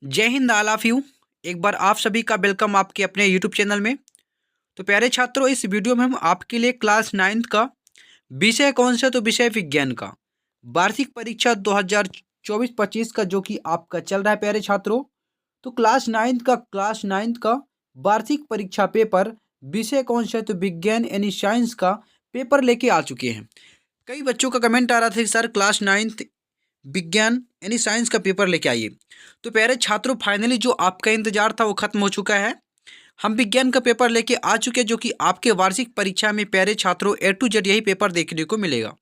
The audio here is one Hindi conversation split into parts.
जय हिंद ऑल ऑफ यू। एक बार आप सभी का वेलकम आपके अपने यूट्यूब चैनल में। तो प्यारे छात्रों, इस वीडियो में हम आपके लिए क्लास 9th का विषय कौन सा, तो विषय विज्ञान का वार्षिक परीक्षा 2024-25 का जो कि आपका चल रहा है प्यारे छात्रों। तो क्लास 9th का वार्षिक परीक्षा पेपर विषय कौन सा है, तो विज्ञान यानी साइंस का पेपर लेके आ चुके हैं। कई बच्चों का कमेंट आ रहा था कि सर क्लास 9th विज्ञान यानी साइंस का पेपर लेके आइए। तो प्यारे छात्रों, फाइनली जो आपका इंतजार था वो खत्म हो चुका है। हम विज्ञान का पेपर लेके आ चुके हैं, जो कि आपके वार्षिक परीक्षा में प्यारे छात्रों A to Z यही पेपर देखने को मिलेगा।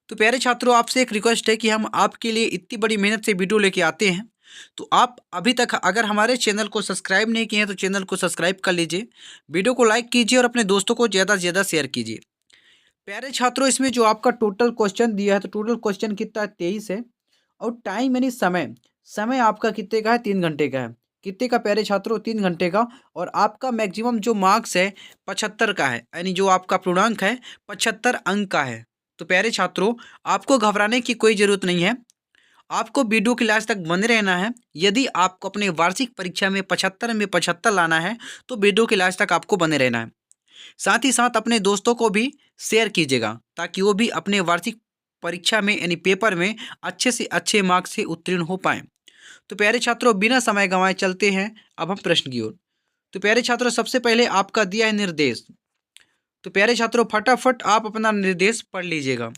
तो प्यारे छात्रों, आपसे एक रिक्वेस्ट है कि हम आपके लिए इतनी बड़ी मेहनत से वीडियो लेके आते हैं, तो आप अभी तक अगर हमारे चैनल को सब्सक्राइब नहीं किए हैं तो चैनल को सब्सक्राइब कर लीजिए, वीडियो को लाइक कीजिए और अपने दोस्तों को ज़्यादा से ज़्यादा शेयर कीजिए। प्यारे छात्रों, इसमें जो आपका टोटल क्वेश्चन दिया है, तो टोटल क्वेश्चन कितना है, 23 है। और टाइम यानी समय समय आपका कितने का है, 3 घंटे का है। कितने का प्यारे छात्रों, 3 घंटे का। और आपका मैक्सिमम जो मार्क्स है 75 का है, यानी जो आपका पूर्णांक है 75 अंक का है। तो प्यारे छात्रों, आपको घबराने की कोई ज़रूरत नहीं है। आपको वीडियो के लास्ट तक बने रहना है। यदि आपको अपने वार्षिक परीक्षा में 75 में 75 लाना है, तो वीडियो के लास्ट तक आपको बने रहना है। साथ ही साथ अपने दोस्तों को भी शेयर कीजिएगा, ताकि वो भी अपने वार्षिक परीक्षा में यानी पेपर में अच्छे से अच्छे मार्क्स से उत्तीर्ण हो पाएँ। तो प्यारे छात्रों, बिना समय गंवाए चलते हैं अब हम प्रश्न की ओर। तो प्यारे छात्रों, सबसे पहले आपका दिया है निर्देश। तो प्यारे छात्रों, फटाफट आप अपना निर्देश पढ़ लीजिएगा।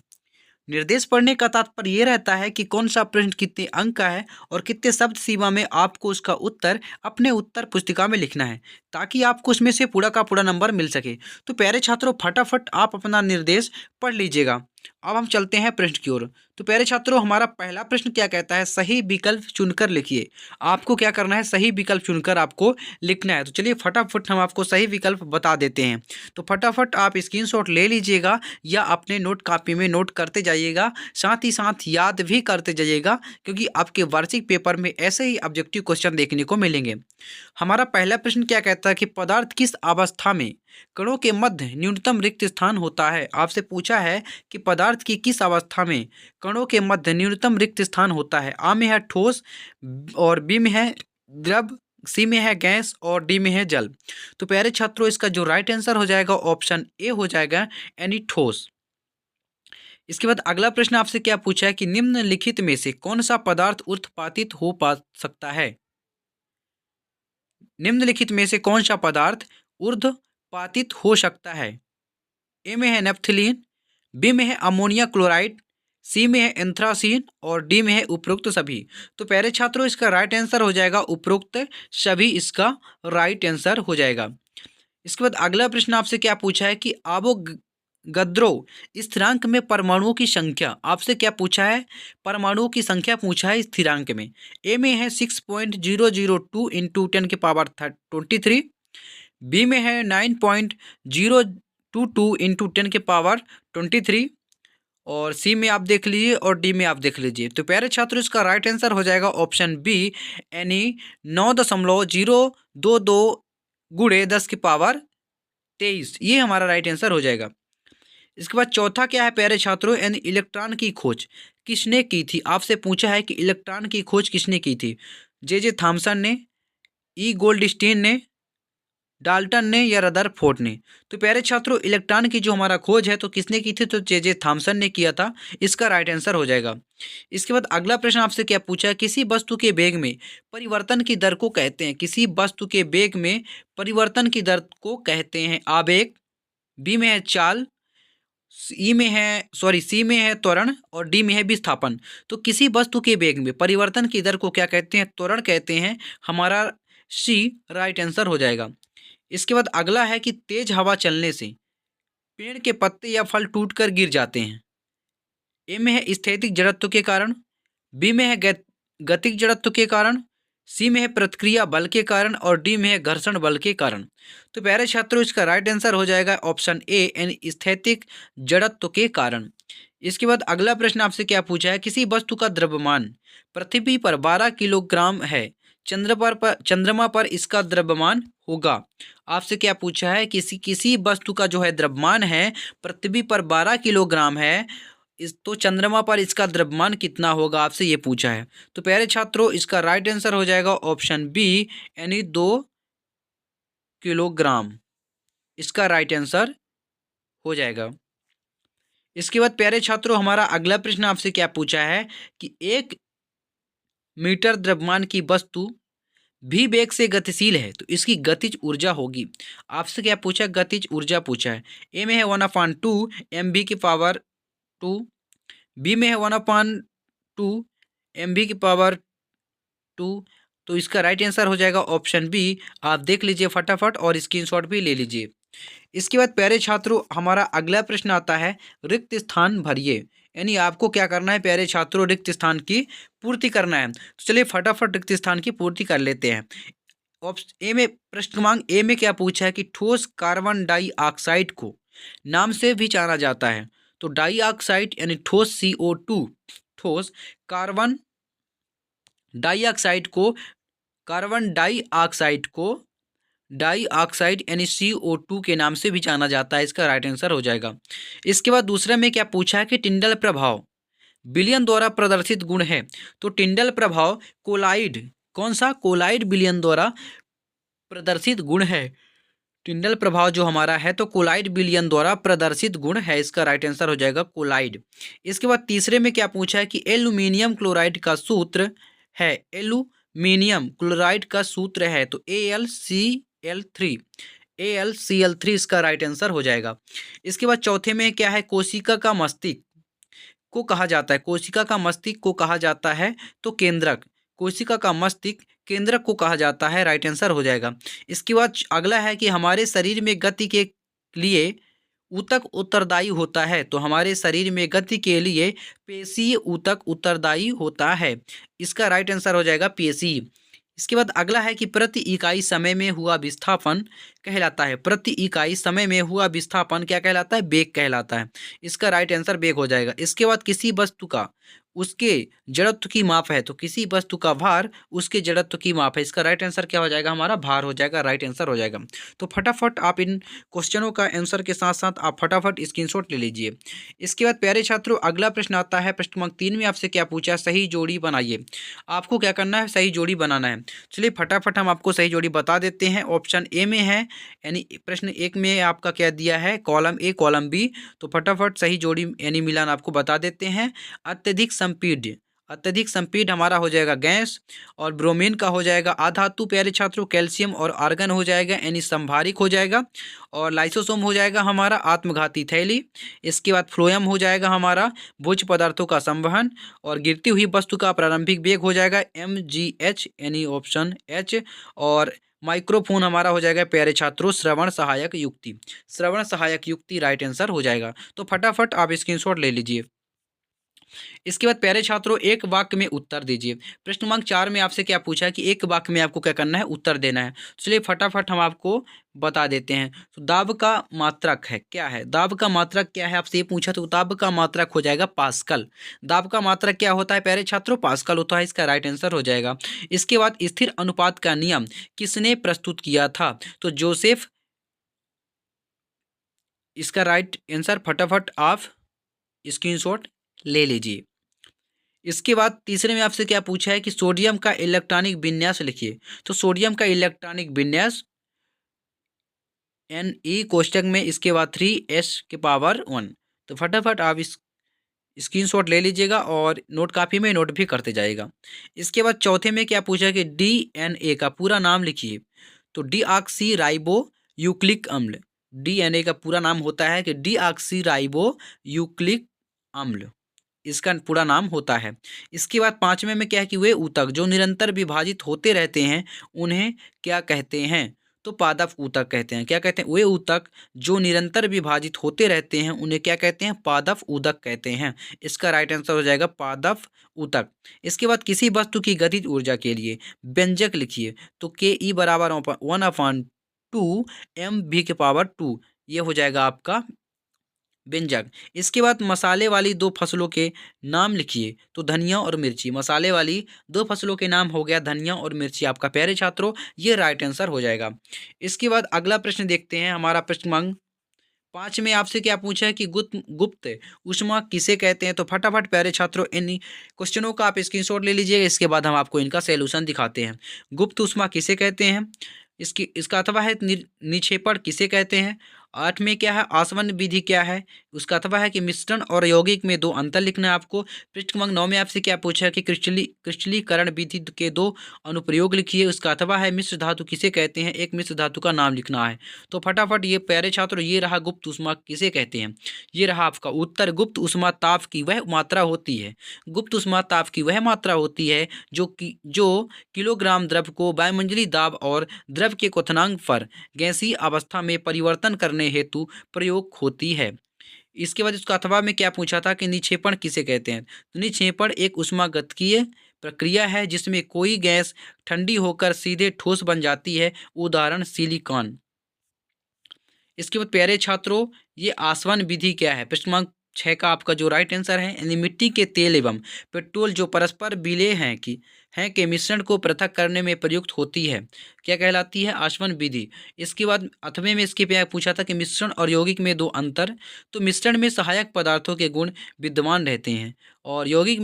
निर्देश पढ़ने का तात्पर्य ये रहता है कि कौन सा प्रश्न कितने अंक का है और कितने शब्द सीमा में आपको उसका उत्तर अपने उत्तर पुस्तिका में लिखना है, ताकि आपको उसमें से पूरा का पूरा नंबर मिल सके। तो प्यारे छात्रों, फटाफट आप अपना निर्देश पढ़ लीजिएगा। अब हम चलते हैं प्रश्न की ओर। तो प्यारे छात्रों, हमारा पहला प्रश्न क्या कहता है, सही विकल्प चुनकर लिखिए। आपको क्या करना है, सही विकल्प चुनकर आपको लिखना है। तो चलिए फटाफट हम आपको सही विकल्प बता देते हैं। तो फटाफट आप स्क्रीनशॉट ले लीजिएगा या अपने नोट कॉपी में नोट करते जाइएगा, साथ ही साथ याद भी करते जाइएगा, क्योंकि आपके वार्षिक पेपर में ऐसे ही ऑब्जेक्टिव क्वेश्चन देखने को मिलेंगे। हमारा पहला प्रश्न क्या कहता है कि पदार्थ किस अवस्था में कणों के मध्य न्यूनतम रिक्त स्थान होता है। आपसे पूछा है कि पदार्थ की किस अवस्था में कणों के मध्य न्यूनतम रिक्त स्थान होता है। आ में है ठोस, और बी में है द्रव, सी में है गैस और डी में है जल। तो प्यारे छात्रों, इसका जो राइट आंसर हो जाएगा ऑप्शन ए हो जाएगा, यानी ठोस। इसके बाद अगला प्रश्न आपसे क्या पूछा है कि निम्नलिखित में से कौन सा पदार्थ ऊर्ध्वपातित हो पा सकता है। निम्नलिखित में से कौन सा पदार्थ ऊर्ध्वपातित हो सकता है। ए में है नेप्थलीन, बी में है अमोनिया क्लोराइड, सी में है एंथ्रासीन और डी में है उपरोक्त सभी। तो प्यारे छात्रों, इसका राइट आंसर हो जाएगा उपरोक्त सभी, इसका राइट आंसर हो जाएगा। इसके बाद अगला प्रश्न आपसे क्या पूछा है कि आवोगद्रो स्थिरांक में परमाणुओं की संख्या। आपसे क्या पूछा है, परमाणुओं की संख्या पूछा है स्थिरांक में। ए में है 6.002 इंटू 10 की पावर 23, बी में है 9.022 इंटू 10 की पावर 23, और सी में आप देख लीजिए और डी में आप देख लीजिए। तो प्यारे छात्रों, इसका राइट आंसर हो जाएगा ऑप्शन बी, यानी 9.022 गुणे 10 की पावर 23। ये हमारा राइट आंसर हो जाएगा। इसके बाद चौथा क्या है प्यारे छात्रों, यानी इलेक्ट्रॉन की खोज किसने की थी। आपसे पूछा है कि इलेक्ट्रॉन की खोज किसने की थी। जे थॉमसन ने, ई गोल्डस्टीन ने, डाल्टन ने या रदरफोर्ड ने। तो प्यारे छात्रों, इलेक्ट्रॉन की जो हमारा खोज है तो किसने की थी, तो जे थॉमसन ने किया था। इसका राइट आंसर हो जाएगा। इसके बाद अगला प्रश्न आपसे क्या पूछा है, किसी वस्तु के वेग में परिवर्तन की दर को कहते हैं। किसी वस्तु के वेग में परिवर्तन की दर को कहते हैं आवेग, बी में है चाल, सी में है त्वरण और डी में है विस्थापन। तो किसी वस्तु के वेग में परिवर्तन की दर को क्या कहते हैं, त्वरण कहते हैं। हमारा सी राइट आंसर हो जाएगा। इसके बाद अगला है कि तेज हवा चलने से पेड़ के पत्ते या फल टूटकर गिर जाते हैं। ए में है स्थैतिक जड़त्व के कारण, बी में है गतिक जड़त्व के कारण, सी में है प्रतिक्रिया बल के कारण और डी में है घर्षण बल के कारण। तो प्यारे छात्रों, इसका राइट आंसर हो जाएगा ऑप्शन ए, यानी स्थैतिक जड़त्व के कारण। इसके बाद अगला प्रश्न आपसे क्या पूछा है, किसी वस्तु का द्रव्यमान पृथ्वी पर 12 किलोग्राम है, चंद्रमा पर इसका द्रव्यमान होगा। आपसे क्या पूछा है, किसी किसी वस्तु का जो है द्रव्यमान है पृथ्वी पर 12 किलोग्राम है, इस तो चंद्रमा पर इसका द्रव्यमान कितना होगा, आपसे ये पूछा है। तो प्यारे छात्रों इसका राइट आंसर हो जाएगा ऑप्शन बी, यानी 2 किलोग्राम। इसका राइट आंसर हो जाएगा। इसके बाद प्यारे छात्रों हमारा अगला प्रश्न आपसे क्या पूछा है कि 1 मीटर द्रव्यमान की वस्तु भी वेग से गतिशील है तो इसकी गतिज ऊर्जा होगी। आपसे क्या पूछा, गतिज ऊर्जा पूछा है। ए में है 1/2 mv², बी में है 1/2 mv²। तो इसका राइट आंसर हो जाएगा ऑप्शन बी। आप देख लीजिए फटाफट और स्क्रीनशॉट भी ले लीजिए। इसके बाद प्यारे छात्रों हमारा अगला प्रश्न आता है, रिक्त स्थान भरिए। यानी आपको क्या करना है प्यारे छात्रों, रिक्त स्थान की पूर्ति करना है। तो चलिए फटाफट रिक्त स्थान की पूर्ति कर लेते हैं। ऑप्शन ए में, प्रश्न क्रमांक ए में क्या पूछा है कि ठोस कार्बन डाइऑक्साइड को नाम से भी जाना जाता है। तो डाइऑक्साइड यानी ठोस CO2, ठोस कार्बन डाइऑक्साइड को डाइऑक्साइड यानी CO2 के नाम से भी जाना जाता है। इसका राइट आंसर हो जाएगा। इसके बाद दूसरे में क्या पूछा है कि टिंडल प्रभाव विलयन द्वारा प्रदर्शित गुण है। तो टिंडल प्रभाव कोलाइड, कौन सा, कोलाइड विलयन द्वारा प्रदर्शित गुण है। टिंडल प्रभाव जो हमारा है तो कोलाइड विलयन द्वारा प्रदर्शित गुण है। इसका राइट आंसर हो जाएगा कोलाइड। इसके बाद तीसरे में क्या पूछा है कि एल्यूमिनियम क्लोराइड का सूत्र है। एल्यूमिनियम क्लोराइड का सूत्र है तो AlCl3 इसका राइट आंसर हो जाएगा। इसके बाद चौथे में क्या है, कोशिका का मस्तिष्क को कहा जाता है। कोशिका का मस्तिष्क को कहा जाता है तो केंद्रक, कोशिका का मस्तिष्क केंद्रक को कहा जाता है। राइट आंसर हो जाएगा। इसके बाद अगला है कि हमारे शरीर में गति के लिए ऊतक उत्तरदायी होता है। तो हमारे शरीर में गति के लिए पेशीय ऊतक उत्तरदायी होता है। इसका राइट आंसर हो जाएगा पेशीय। इसके बाद अगला है कि प्रति इकाई समय में हुआ विस्थापन कहलाता है। प्रति इकाई समय में हुआ विस्थापन क्या कहलाता है, वेग कहलाता है। इसका राइट आंसर वेग हो जाएगा। इसके बाद किसी वस्तु का उसके जड़त्व की माप है। तो किसी वस्तु का भार उसके जड़त्व की माप है। इसका राइट आंसर क्या हो जाएगा, हमारा भार हो जाएगा। राइट आंसर हो जाएगा। तो फटाफट आप इन क्वेश्चनों का आंसर के साथ साथ आप फटाफट स्क्रीनशॉट ले लीजिए। इसके बाद प्यारे छात्रों अगला प्रश्न आता है, प्रश्न क्रमांक 3 में आपसे क्या पूछा, सही जोड़ी बनाइए। आपको क्या करना है, सही जोड़ी बनाना है। चलिए फटाफट हम आपको सही जोड़ी बता देते हैं। ऑप्शन ए में है, यानी प्रश्न 1 में आपका क्या दिया है, कॉलम ए कॉलम बी। तो फटाफट सही जोड़ी यानी मिलान आपको बता देते हैं। अत्यधिक संपीड हमारा हो जाएगा गैस, और ब्रोमीन का हो जाएगा अधातु प्यारे छात्रों कैल्शियम, और आर्गन हो जाएगा यानी संभारिक हो जाएगा, और लाइसोसोम हो जाएगा हमारा आत्मघाती थैली। इसके बाद फ्लोएम हो जाएगा हमारा भोज्य पदार्थों का संवहन, और गिरती हुई वस्तु का प्रारंभिक वेग हो जाएगा mgh यानी ऑप्शन एच, और माइक्रोफोन हमारा हो जाएगा प्यारे छात्रों श्रवण सहायक युक्ति। श्रवण सहायक युक्ति राइट आंसर हो जाएगा। तो फटाफट आप स्क्रीनशॉट ले लीजिए। इसके बाद प्यारे छात्रों एक वाक्य में उत्तर दीजिए। प्रश्न क्रमांक 4 में आपसे क्या पूछा है कि एक वाक्य में आपको क्या करना है, उत्तर देना है। चलिए फटाफट हम आपको बता देते हैं। तो दाब का मात्रक है, क्या है, दाब का मात्रक क्या है, आपसे ये पूछा तो दाब का मात्रक हो जाएगा पास्कल। दाब का मात्रक क्या होता है प्यारे छात्रों, पास्कल होता है। इसका राइट आंसर हो जाएगा। इसके बाद स्थिर अनुपात का नियम किसने प्रस्तुत किया था, तो जोसेफ। इसका राइट आंसर फटाफट आप स्क्रीनशॉट ले लीजिए। इसके बाद तीसरे में आपसे क्या पूछा है कि सोडियम का इलेक्ट्रॉनिक विन्यास लिखिए। तो सोडियम का इलेक्ट्रॉनिक विन्यास Ne कोष्टक में इसके बाद 3s⁻1। तो फटाफट आप इस स्क्रीनशॉट ले लीजिएगा और नोट कॉपी में नोट भी करते जाएगा। इसके बाद चौथे में क्या पूछा है कि DNA का पूरा नाम लिखिए। तो डीऑक्सी राइबो यूक्लिक अम्ल, DNA का पूरा नाम होता है कि डीऑक्सी राइबो यूक्लिक अम्ल, इसका पूरा नाम होता है। इसके बाद 5वें में क्या है कि वे ऊतक जो निरंतर विभाजित होते रहते हैं उन्हें क्या कहते हैं, तो पादप ऊतक कहते हैं। क्या कहते हैं, वे ऊतक जो निरंतर विभाजित होते रहते हैं उन्हें क्या कहते हैं, पादप ऊतक कहते हैं। इसका राइट आंसर हो जाएगा पादप ऊतक। इसके बाद किसी वस्तु की गतिज ऊर्जा के लिए व्यंजक लिखिए। तो Ke बराबर 1/2 mv², ये हो जाएगा आपका व्यंजक। इसके बाद मसाले वाली 2 फसलों के नाम लिखिए। तो धनिया और मिर्ची, मसाले वाली 2 फसलों के नाम हो गया धनिया और मिर्ची आपका प्यारे छात्रों, ये राइट आंसर हो जाएगा। इसके बाद अगला प्रश्न देखते हैं, हमारा प्रश्न क्रमांक 5 में आपसे क्या पूछा है कि गुप्त गुप्त ऊष्मा किसे कहते हैं। तो फटाफट प्यारे छात्रों इन क्वेश्चनों का आप स्क्रीनशॉट ले लीजिएगा, इसके बाद हम आपको इनका सॉल्यूशन दिखाते हैं। गुप्त ऊष्मा किसे कहते हैं, इसका अथवा है निक्षेपण किसे कहते हैं। 8 में क्या है, आसवन विधि क्या है, उसका अथवा है कि मिश्रण और यौगिक में 2 अंतर लिखना है आपको। पृष्ठ क्रमांक 9 में आपसे क्या पूछा है कि क्रिस्टलीकरण विधि के 2 अनुप्रयोग लिखिए, उसका अथवा है मिश्र धातु किसे कहते हैं, एक मिश्र धातु का नाम लिखना है। तो फटाफट ये प्यारे छात्रों ये रहा गुप्त ऊष्मा किसे कहते हैं, ये रहा आपका उत्तर। गुप्त ऊष्मा ताप की वह मात्रा होती है, गुप्त ऊष्मा ताप की वह मात्रा होती है जो किलोग्राम द्रव को वायुमंडलीय दाब और द्रव के क्वथनांक पर गैसीय अवस्था में परिवर्तन करने हेतु प्रयोग होती है। इसके बाद इसका अथवा में क्या पूछा था कि निक्षेपण किसे कहते हैं। तो निक्षेपण एक ऊष्मागतिकीय प्रक्रिया है जिसमें कोई गैस ठंडी होकर सीधे ठोस बन जाती है, उदाहरण सिलिकॉन। इसके बाद प्यारे छात्रों ये आसवन विधि क्या है। प्रश्न क्रमांक 6 का आपका जो राइट आंसर है, यानी मिट्टी के तेल एवं पेट्रोल जो परस्पर विलेय हैं के मिश्रण को पृथक करने में प्रयुक्त होती है, क्या कहलाती है, आसवन विधि। इसके बाद अथवे में इसके पे पूछा था कि मिश्रण और यौगिक में 2 अंतर। तो मिश्रण में सहायक पदार्थों के गुण विद्यमान रहते हैं और यौगिक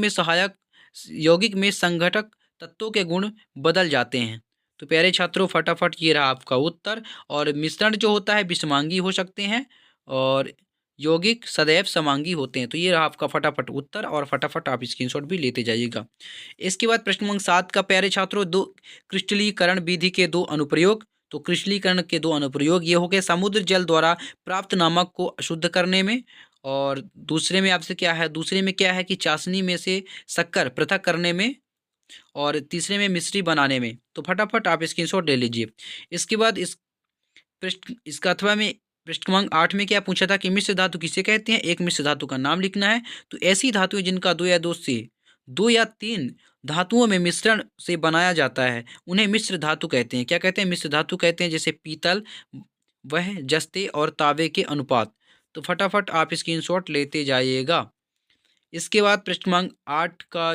में संघटक तत्वों के गुण बदल जाते हैं। तो प्यारे छात्रों फटाफट ये रहा आपका उत्तर। और मिश्रण जो होता है विषमांगी हो सकते हैं और यौगिक सदैव समांगी होते हैं। तो ये रहा आपका फटाफट उत्तर और फटाफट आप स्क्रीनशॉट भी लेते जाइएगा। इसके बाद प्रश्न क्रमांक 7 का प्यारे छात्रों दो क्रिस्टलीकरण विधि के 2 अनुप्रयोग। तो क्रिस्टलीकरण के 2 अनुप्रयोग ये हो गए समुद्र जल द्वारा प्राप्त नमक को अशुद्ध करने में, और दूसरे में आपसे क्या है, दूसरे में क्या है कि चाशनी में से शक्कर पृथक करने में, और तीसरे में मिश्री बनाने में। तो फटाफट आप स्क्रीनशॉट ले लीजिए। इसके बाद इसका अथवा में पृष्ठ क्रमांक 8 में क्या पूछा था कि मिश्र धातु किसे कहते हैं, एक मिश्र धातु का नाम लिखना है। तो ऐसी धातुएं जिनका 2 या 3 धातुओं में मिश्रण से बनाया जाता है उन्हें मिश्र धातु कहते हैं। क्या कहते हैं, मिश्र धातु कहते हैं। जैसे पीतल, वह जस्ते और तांबे के अनुपात। तो फटाफट आप स्क्रीनशॉट लेते जाइएगा। इसके बाद पृष्ठ क्रमांक 8 का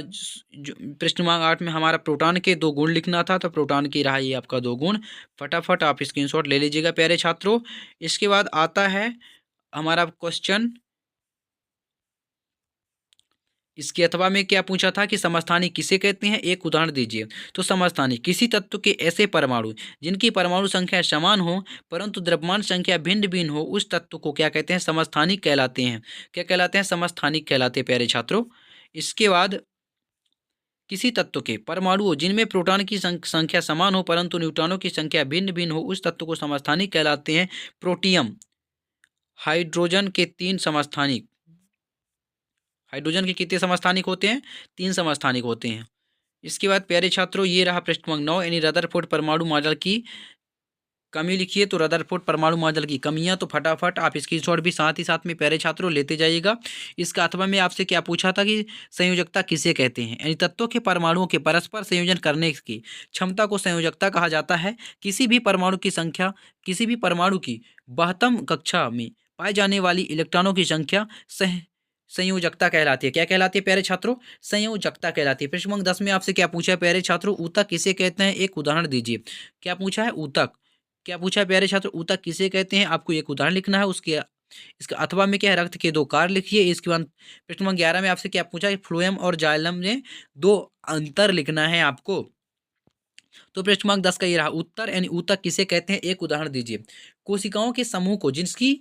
पृष्ठ क्रमांक 8 में हमारा प्रोटॉन के 2 गुण लिखना था। तो प्रोटॉन की रहा ये आपका 2 गुण। फटाफट आप स्क्रीनशॉट ले लीजिएगा प्यारे छात्रों। इसके बाद आता है हमारा क्वेश्चन, इसके अथवा में क्या पूछा था कि समस्थानिक किसे कहते हैं, एक उदाहरण दीजिए। तो समस्थानिक किसी तत्व के ऐसे परमाणु जिनकी परमाणु संख्या समान हो परंतु द्रव्यमान संख्या भिन्न भिन्न हो, उस तत्व को क्या कहते हैं, समस्थानिक कहलाते हैं। क्या कहलाते हैं, समस्थानिक कहलाते हैं प्यारे छात्रों। इसके बाद किसी तत्व के परमाणु जिनमें प्रोटॉन की संख्या समान हो परंतु न्यूट्रॉनों की संख्या भिन्न भिन्न हो, उस तत्व को समस्थानिक कहलाते हैं। प्रोटियम, हाइड्रोजन के 3 समस्थानिक, हाइड्रोजन के कितने समस्थानिक होते हैं, 3 समस्थानिक होते हैं। इसके बाद प्यारे छात्रों ये रहा पृष्ठ क्रमांक 9, यानी रदरफोर्ड परमाणु मॉडल की कमी लिखिए। तो रदरफोर्ड परमाणु मॉडल की कमियां। तो फटाफट आप स्क्रीनशॉट भी साथ ही साथ में प्यारे छात्रों लेते जाइएगा। इसका अथवा में आपसे क्या पूछा था कि संयोजकता किसे कहते हैं, यानी तत्वों के परमाणुओं के परस्पर संयोजन करने की क्षमता को संयोजकता कहा जाता है। किसी भी परमाणु की बाह्यतम कक्षा में पाए जाने वाली इलेक्ट्रॉनों की संख्या संयोजकता कहलाती है। क्या कहलाती है प्यारे छात्रों, संयोजकता कहलाती है। प्रश्न क्रमांक 10 में आपसे क्या पूछा है प्यारे छात्रों, ऊतक किसे कहते हैं, एक उदाहरण दीजिए। क्या पूछा है, ऊतक। क्या पूछा है प्यारे छात्रों, ऊतक किसे कहते हैं, आपको एक उदाहरण लिखना है। इसका अथवा में क्या है, रक्त के 2 कार्य लिखिए। इसके बाद प्रश्न क्रमांक 11 में आपसे क्या पूछा है, फ्लोएम और जाइलम में 2 अंतर लिखना है आपको। तो प्रश्न क्रमांक 10 का ये रहा उत्तर, यानी ऊतक किसे कहते हैं, एक उदाहरण दीजिए। कोशिकाओं के समूह को जिसकी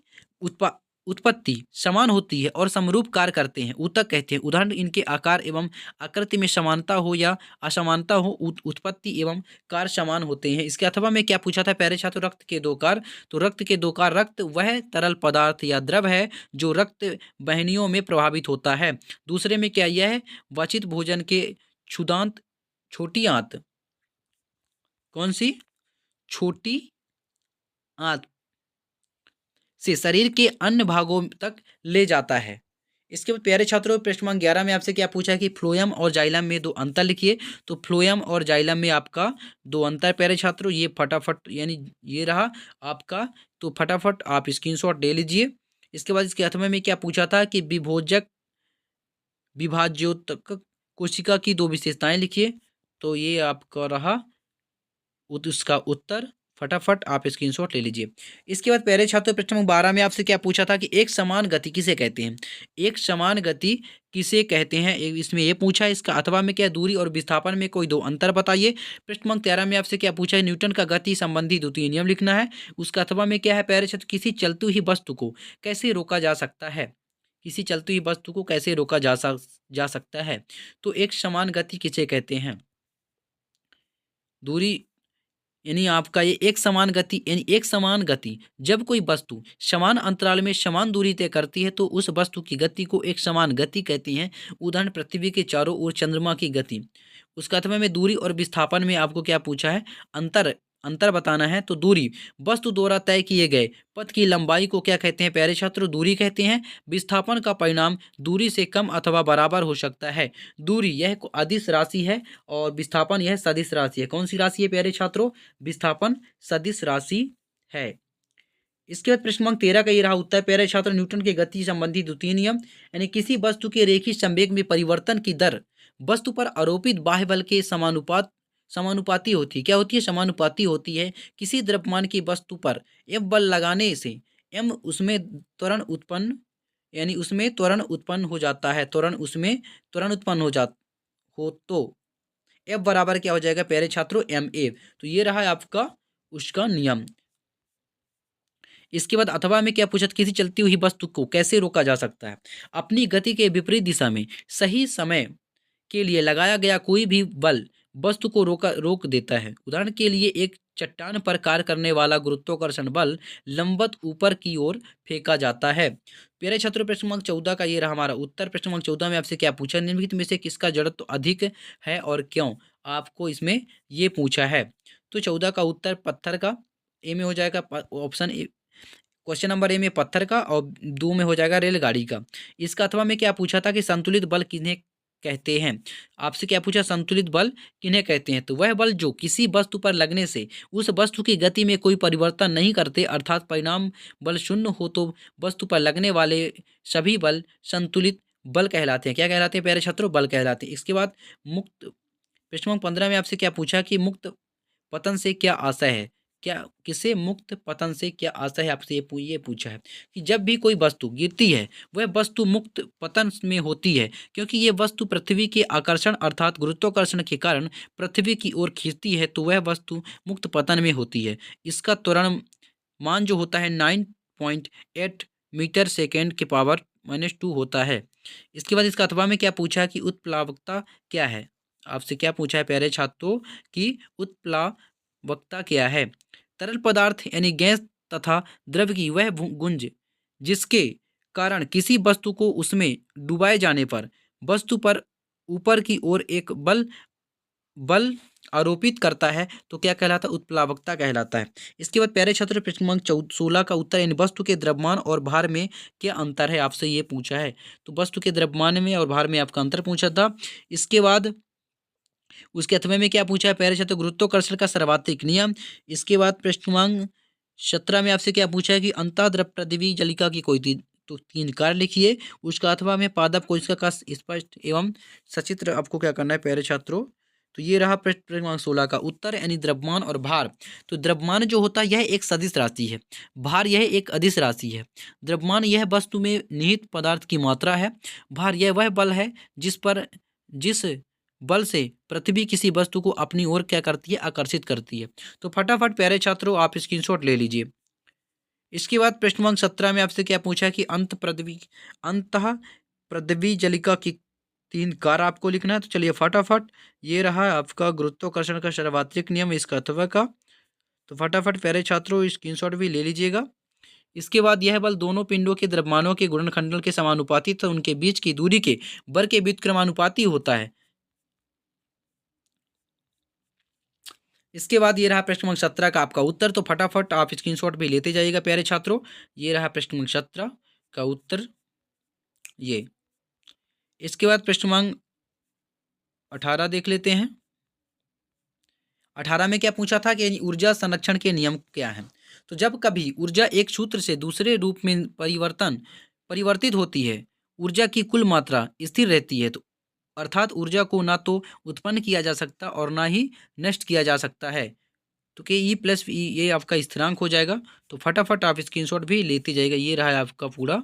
उत्पत्ति समान होती है और समरूप कार्य करते हैं ऊतक कहते हैं। उदाहरण इनके आकार एवं आकृति में समानता हो या असमानता हो, उत्पत्ति एवं कार्य समान होते हैं। इसके अथवा में क्या पूछा था प्यारे छात्रों, रक्त के 2 कार्य। तो रक्त के 2 कार्य, रक्त वह तरल पदार्थ या द्रव है जो रक्त वाहिनियों में प्रभावित होता है। दूसरे में क्या यह है, वांछित भोजन के क्षुदांत छोटी आंत, कौन सी, छोटी आंत से शरीर के अन्य भागों तक ले जाता है। इसके बाद प्यारे छात्रों प्रश्न क्रमांक 11 में आपसे क्या पूछा है कि फ्लोएम और जाइलम में 2 अंतर लिखिए। तो फ्लोएम और जाइलम में आपका 2 अंतर प्यारे छात्रों, ये फटाफट यानी ये रहा आपका। तो फटाफट आप स्क्रीनशॉट ले लीजिए। इसके बाद इसके अथवा में क्या पूछा था कि विभाज्योतक कोशिका की 2 विशेषताएं लिखिए। तो ये आपका रहा उसका उत्तर। फटाफट आप स्क्रीनशॉट ले लीजिए। इसके बाद प्यारे छात्रों प्रश्न नंबर 12 में आपसे क्या पूछा था कि एक समान गति किसे कहते हैं। एक समान गति किसे कहते हैं, इसमें ये पूछा है। इसका अथवा में क्या दूरी और विस्थापन में कोई दो अंतर बताइए। प्रश्न नंबर 13 में आपसे क्या पूछा है, न्यूटन का गति संबंधी द्वितीय नियम लिखना है। उसका अथवा में क्या है, प्यारे छात्र किसी चलती हुई वस्तु को कैसे रोका जा सकता है। किसी चलती हुई वस्तु को कैसे रोका जा सकता है। तो एक समान गति किसे कहते हैं। दूरी यानी आपका ये एक समान गति, यानी एक समान गति जब कोई वस्तु समान अंतराल में समान दूरी तय करती है तो उस वस्तु की गति को एक समान गति कहती हैं। उदाहरण पृथ्वी के चारों ओर चंद्रमा की गति। उसका अथवा में दूरी और विस्थापन में आपको क्या पूछा है, अंतर अंतर बताना है। तो दूरी वस्तु द्वारा तय किए गए पथ की लंबाई को क्या कहते हैं प्यारे छात्रों, दूरी कहते हैं। विस्थापन का परिणाम दूरी से कम अथवा बराबर हो सकता है। दूरी यह अदिश राशि है और विस्थापन यह सदिश राशि है। कौन सी राशि है प्यारे छात्रों, विस्थापन सदिश राशि है। इसके बाद प्रश्न नंबर 13 का ये रहा उत्तर प्यारे छात्र, न्यूटन के गति संबंधी द्वितीय नियम यानी किसी वस्तु के रेखीय संवेग में परिवर्तन की दर वस्तु पर आरोपित बाह्य बल के समानुपाती होती है। क्या होती है, समानुपाती होती है। किसी द्रव्यमान की वस्तु पर F बल लगाने से M उसमें त्वरण उत्पन्न यानी उसमें त्वरण उत्पन्न हो जाता है। त्वरण उत्पन्न हो तो F बराबर क्या हो जाएगा प्यारे छात्रों, ma। तो ये रहा है आपका उसका नियम। इसके बाद अथवा में क्या पूछा, किसी चलती हुई वस्तु को कैसे रोका जा सकता है। अपनी गति के विपरीत दिशा में सही समय के लिए लगाया गया कोई भी बल वस्तु को रोक देता है। उदाहरण के लिए एक चट्टान पर कार्य करने वाला गुरुत्वाकर्षण बल लंबवत ऊपर की ओर फेंका जाता है। प्यारे छात्रों प्रश्न नंबर 14 का ये रहा हमारा उत्तर। प्रश्न नंबर 14 में आपसे क्या पूछा, निम्नलिखित में से किसका जड़त्व अधिक है और क्यों, आपको इसमें ये पूछा है। तो 14 का उत्तर पत्थर का, ए में हो जाएगा option A, question number A में पत्थर का और 2 में हो जाएगा रेलगाड़ी का। इसका अथवा में क्या पूछा था कि संतुलित बल किन्हें कहते हैं। आपसे क्या पूछा, संतुलित बल किन्हें कहते हैं। तो वह बल जो किसी वस्तु पर लगने से उस वस्तु की गति में कोई परिवर्तन नहीं करते, अर्थात परिणाम बल शून्य हो तो वस्तु पर लगने वाले सभी बल संतुलित बल कहलाते हैं। क्या कहलाते हैं प्यारे छात्रों, बल कहलाते हैं। इसके बाद मुक्त प्रश्न नंबर 15 में आपसे क्या पूछा कि मुक्त पतन से क्या आशय है। क्या किसे मुक्त पतन से क्या आशय है, आपसे ये पूछा है कि जब भी कोई वस्तु गिरती है वह वस्तु मुक्त पतन में होती है, क्योंकि ये वस्तु पृथ्वी के आकर्षण अर्थात गुरुत्वाकर्षण के कारण पृथ्वी की ओर खींचती है, तो वह वस्तु मुक्त पतन में होती है। इसका त्वरण मान जो होता है 9.8 मीटर सेकेंड के पावर -2 होता है। इसके बाद इसका अथवा में क्या पूछा है कि उत्प्लावकता क्या है। आपसे क्या पूछा है प्यारे छात्रों कि उत्प्लावकता क्या है। तरल पदार्थ यानी गैस तथा द्रव की वह गुंज जिसके कारण किसी वस्तु को उसमें डुबाए जाने पर वस्तु पर ऊपर की ओर एक बल आरोपित करता है, तो क्या कहलाता है, उत्प्लावकता कहलाता है। इसके बाद प्यारे छात्र प्रश्न नंबर 16 का उत्तर, इन वस्तु के द्रव्यमान और भार में क्या अंतर है, आपसे ये पूछा है। तो वस्तु के द्रव्यमान में और भार में आपका अंतर पूछा था। इसके बाद उसके अथवा में क्या पूछा है प्यारे छात्र, गुरुत्वाकर्षण का सर्वाधिक नियम। इसके बाद प्रश्न क्रमांक 17 में आपसे क्या पूछा है कि अंतःद्रव पृथ्वी जलिका की कोई तो 3 कार्य लिखिए। उसका अथवा में पादप कोशिका का स्पष्ट एवं सचित्र आपको क्या करना है प्यारे छात्रों। तो ये रहा प्रश्न क्रमांक 16 का उत्तर, यानी द्रव्यमान और भार। तो द्रव्यमान जो होता है यह एक सदिश राशि है, भार यह एक अदिश राशि है। द्रव्यमान यह वस्तु में निहित पदार्थ की मात्रा है। भार यह वह बल है जिस बल से पृथ्वी किसी वस्तु को अपनी ओर क्या करती है, आकर्षित करती है। तो फटाफट प्यारे छात्रों आप स्क्रीनशॉट ले लीजिए। इसके बाद प्रश्न क्रमांक 17 में आपसे क्या पूछा है कि अंत पृथ्वी जलिका की 3 कार्य आपको लिखना है। तो चलिए फटाफट, ये रहा आपका गुरुत्वाकर्षण का सर्वाधिक नियम, इसका अथवा का। तो फटाफट प्यारे छात्रों स्क्रीनशॉट भी ले लीजिएगा। इसके बाद यह बल दोनों पिंडों के द्रव्यमानों के गुणनखंडन के समानुपाती तथा उनके बीच की दूरी के वर्ग के बीच क्रमानुपाती होता है। इसके बाद ये रहा प्रश्न क्रमांक 17 का आपका उत्तर। तो फटाफट आप स्क्रीनशॉट भी लेते जाइएगा प्यारे छात्रों। ये रहा प्रश्न क्रमांक 17 का उत्तर ये। इसके बाद प्रश्न क्रमांक 18 देख लेते हैं। 18 में क्या पूछा था कि ऊर्जा संरक्षण के नियम क्या हैं। तो जब कभी ऊर्जा एक सूत्र से दूसरे रूप में परिवर्तित होती है, ऊर्जा की कुल मात्रा स्थिर रहती है। तो अर्थात ऊर्जा को ना तो उत्पन्न किया जा सकता और ना ही नष्ट किया जा सकता है। तो के ई प्लस ई ये आपका स्थिरांक हो जाएगा। तो फटाफट आप स्क्रीनशॉट भी लेते जाइएगा। ये रहा है आपका पूरा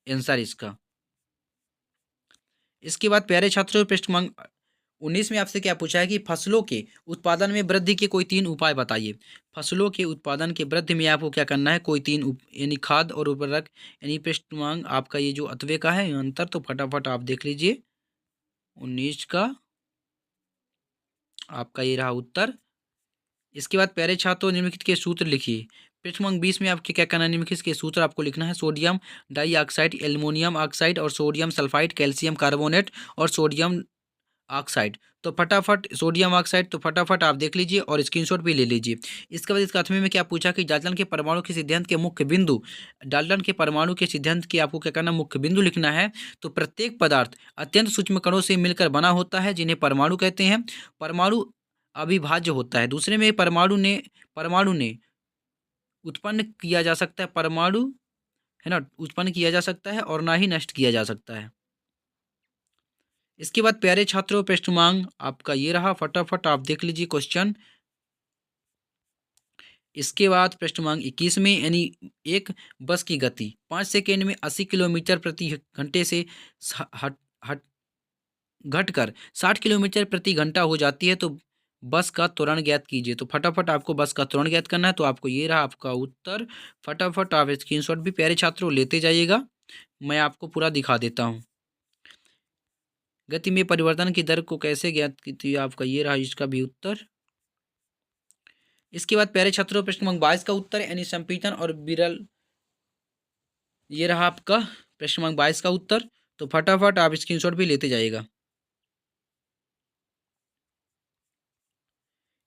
आंसर इसका। इसके बाद प्यारे छात्रों, पृष्ठ क्रमांक 19 में आपसे क्या पूछा है कि फसलों के उत्पादन में वृद्धि के कोई 3 उपाय बताइए। फसलों के उत्पादन के वृद्धि में आपको क्या करना है, कोई 3 यानी खाद और उर्वरक, यानी पृष्ठ क्रमांक आपका ये जो अतवे का है अंतर, तो फटाफट आप देख लीजिए 19 का आपका ये रहा उत्तर। इसके बाद प्यारे छात्रों, निम्नलिखित के सूत्र लिखिए। पृष्ठ क्रमांक 20 में आपके क्या करना है, निम्नलिखित के सूत्र आपको लिखना है। सोडियम डाइऑक्साइड, एल्युमिनियम ऑक्साइड और सोडियम सल्फाइड, कैल्शियम कार्बोनेट और सोडियम ऑक्साइड। तो फटाफट सोडियम ऑक्साइड, तो फटाफट आप देख लीजिए और स्क्रीनशॉट भी ले लीजिए। इसके बाद इसका अठवें में क्या पूछा कि डाल्टन के परमाणु के सिद्धांत के मुख्य बिंदु। डाल्टन के परमाणु के सिद्धांत के आपको क्या करना, मुख्य बिंदु लिखना है। तो प्रत्येक पदार्थ अत्यंत सूक्ष्म कणों से मिलकर बना होता है, जिन्हें परमाणु कहते हैं। परमाणु अविभाज्य होता है। दूसरे में परमाणु ने उत्पन्न किया जा सकता है, परमाणु है ना, उत्पन्न किया जा सकता है और ना ही नष्ट किया जा सकता है। इसके बाद प्यारे छात्रों, पृष्ठ क्रमांक आपका ये रहा, फटाफट आप देख लीजिए क्वेश्चन। इसके बाद पृष्ठ क्रमांक 21 में, यानी एक बस की गति 5 सेकेंड में 80 किलोमीटर प्रति घंटे से हट हट घटकर 60 किलोमीटर प्रति घंटा हो जाती है, तो बस का त्वरण ज्ञात कीजिए। तो फटाफट आपको बस का त्वरण ज्ञात करना है। तो आपको ये रहा आपका उत्तर। फटाफट आप स्क्रीनशॉट भी प्यारे छात्रों लेते जाइएगा। मैं आपको पूरा दिखा देता हूँ। गति में परिवर्तन की दर को कैसे ज्ञात की थी, आपका ये रहा इसका भी उत्तर। इसके बाद प्यारे छात्रों, प्रश्न क्रमांक 22 का उत्तर, यानी संपीड़न और विरल, ये रहा आपका प्रश्न क्रमांक 22 का उत्तर। तो फटाफट आप स्क्रीनशॉट भी लेते जाइएगा।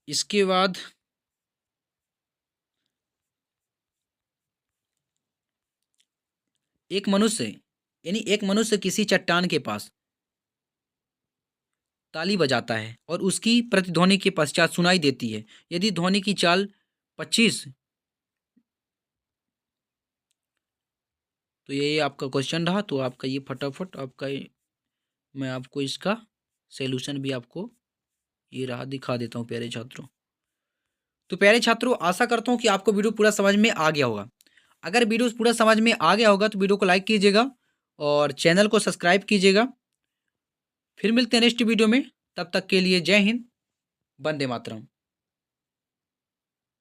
इसके बाद एक मनुष्य किसी चट्टान के पास ताली बजाता है और उसकी प्रतिध्वनि के पश्चात सुनाई देती है। यदि ध्वनि की चाल 25, तो ये आपका क्वेश्चन रहा। तो आपका ये फटाफट आपका मैं आपको इसका सॉल्यूशन भी आपको ये रहा दिखा देता हूँ प्यारे छात्रों। तो प्यारे छात्रों, आशा करता हूँ कि आपको वीडियो पूरा समझ में आ गया होगा। अगर वीडियो पूरा समझ में आ गया होगा तो वीडियो को लाइक कीजिएगा और चैनल को सब्सक्राइब कीजिएगा। फिर मिलते हैं नेक्स्ट वीडियो में। तब तक के लिए जय हिंद, वंदे मातरम।